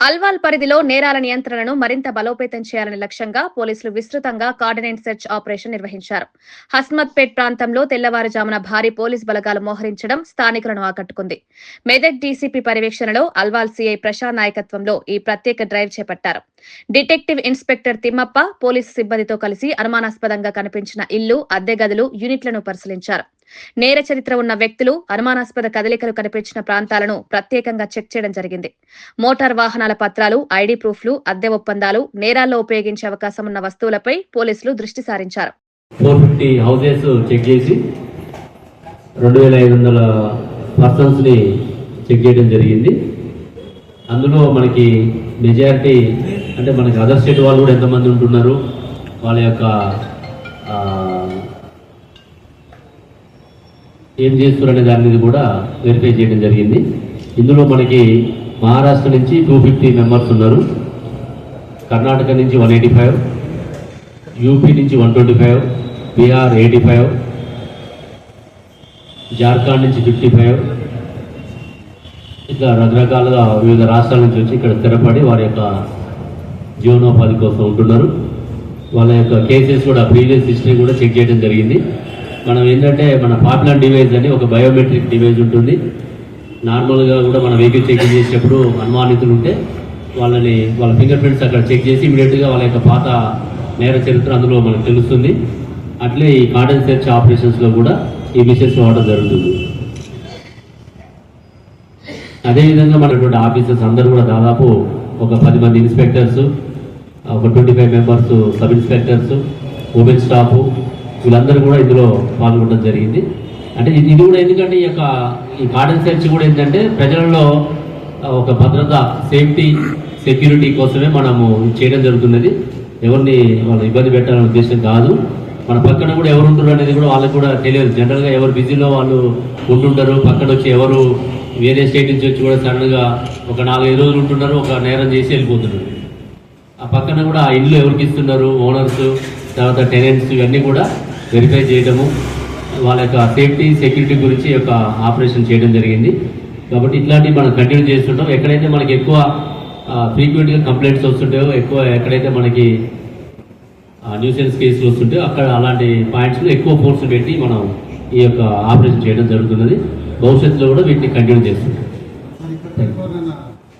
అల్వాల్ పరిధిలో నేరాల నియంత్రణను మరింత బలోపేతం చేయాలని లక్ష్యంగా పోలీసులు విస్తృతంగా కార్డినెంట్ సెర్చ్ ఆపరేషన్ నిర్వహించారు. హస్మత్పేట్ ప్రాంతంలో తెల్లవారుజామున భారీ పోలీస్ బలగాలు మోహరించడం స్థానికులను ఆకట్టుకుంది. మెదక్ డీసీపీ పర్యవేక్షణలో అల్వాల్ సీఐ ప్రశాంత్ నాయకత్వంలో ఈ ప్రత్యేక డ్రైవ్ చేపట్టారు. డిటెక్టివ్ ఇన్స్పెక్టర్ తిమ్మప్ప పోలీసు సిబ్బందితో కలిసి అనుమానాస్పదంగా కనిపించిన ఇల్లు, అద్దె గదులు, యూనిట్లను పరిశీలించారు. నేర చరిత్ర ఉన్న వ్యక్తులు, అనుమానాస్పద కదలికలు కనిపించిన ప్రాంతాలను ప్రత్యేకంగా చెక్ చేయడం జరిగింది. మోటార్ వాహనాల పత్రాలు, ఐడీ ప్రూఫ్లు, అద్దె ఒప్పందాలు, నేరాల్లో ఉపయోగించే అవకాశం ఉన్న వస్తువులపై పోలీసులు దృష్టి సారించారు. 450 హౌసెస్ చెక్ చేసి 2500 పర్సన్స్ ని చెక్ చేయడం జరిగింది. అందులో మనకి మెజారిటీ అంటే మనకి అదర్ స్టేట్ వాళ్ళు కూడా ఎంతమంది ఉంటున్నారు, వాళ్ళ యొక్క ఏం చేస్తున్నారు అనే దాని మీద కూడా వెరిఫై చేయడం జరిగింది. ఇందులో మనకి మహారాష్ట్ర నుంచి 250 మెంబర్స్ ఉన్నారు, కర్ణాటక నుంచి 185, యూపీ నుంచి 125, బీహార్ 85, జార్ఖండ్ నుంచి 55, ఇట్లా రకరకాలుగా వివిధ రాష్ట్రాల నుంచి వచ్చి ఇక్కడ స్థిరపడి వారి యొక్క జీవనోపాధి కోసం ఉంటున్నారు. వాళ్ళ యొక్క కేసెస్ కూడా ప్రీవియస్ హిస్టరీ కూడా చెక్ చేయడం జరిగింది. మనం ఏంటంటే మన పాపులర్ డివైస్ అని ఒక బయోమెట్రిక్ డివైస్ ఉంటుంది. నార్మల్గా కూడా మన వెహికల్ చెక్ చేసేటప్పుడు అనుమానితులు ఉంటే వాళ్ళ ఫింగర్ ప్రింట్స్ అక్కడ చెక్ చేసి ఇమీడియట్గా వాళ్ళ యొక్క పాత నేర చరిత్ర అందులో మనకు తెలుస్తుంది. అట్లే ఈ కార్డన్ సెర్చ్ ఆపరేషన్స్లో కూడా ఈ మిషన్స్ వాడడం జరుగుతుంది. అదేవిధంగా మనటువంటి ఆఫీసర్స్ అందరూ కూడా దాదాపు ఒక 10 మంది ఇన్స్పెక్టర్స్, ఒక 25 members sub inspectors, women staff, వీళ్ళందరూ కూడా ఇందులో పాల్గొనడం జరిగింది. అంటే ఇది కూడా ఎందుకంటే ఈ కార్డన్ సెర్చ్ కూడా ఏంటంటే ప్రజలలో ఒక భద్రత, సేఫ్టీ, సెక్యూరిటీ కోసమే మనము చేయడం జరుగుతున్నది. ఎవరిని వాళ్ళు ఇబ్బంది పెట్టాలనే ఉద్దేశం కాదు. మన పక్కన కూడా ఎవరు ఉంటారు అనేది కూడా వాళ్ళకి కూడా తెలియదు. జనరల్గా ఎవరు బిజీలో వాళ్ళు ఉంటుంటారు. పక్కన వచ్చి ఎవరు వేరే స్టేట్ నుంచి వచ్చి కూడా సడన్గా ఒక 4-5 రోజులు ఉంటున్నారు, ఒక నేరం చేసి వెళ్ళిపోతున్నారు. ఆ పక్కన కూడా ఆ ఇల్లు ఎవరికి ఇస్తున్నారు, ఓనర్స్, తర్వాత టెనెంట్స్, ఇవన్నీ కూడా వెరిఫై చేయడము, వాళ్ళ యొక్క సేఫ్టీ, సెక్యూరిటీ గురించి యొక్క ఆపరేషన్ చేయడం జరిగింది. కాబట్టి ఇట్లాంటివి మనం కంటిన్యూ చేస్తుంటాం. ఎక్కడైతే మనకి ఎక్కువ ఫ్రీక్వెంట్గా కంప్లైంట్స్ వస్తుంటాయో, ఎక్కువ ఎక్కడైతే మనకి న్యూసెన్స్ కేసులు వస్తుంటాయో అక్కడ అలాంటి పాయింట్స్లో ఎక్కువ ఫోర్స్ పెట్టి మనం ఈ యొక్క ఆపరేషన్ చేయడం జరుగుతున్నది. భవిష్యత్తులో కూడా వీటిని కంటిన్యూ చేస్తుంటాం.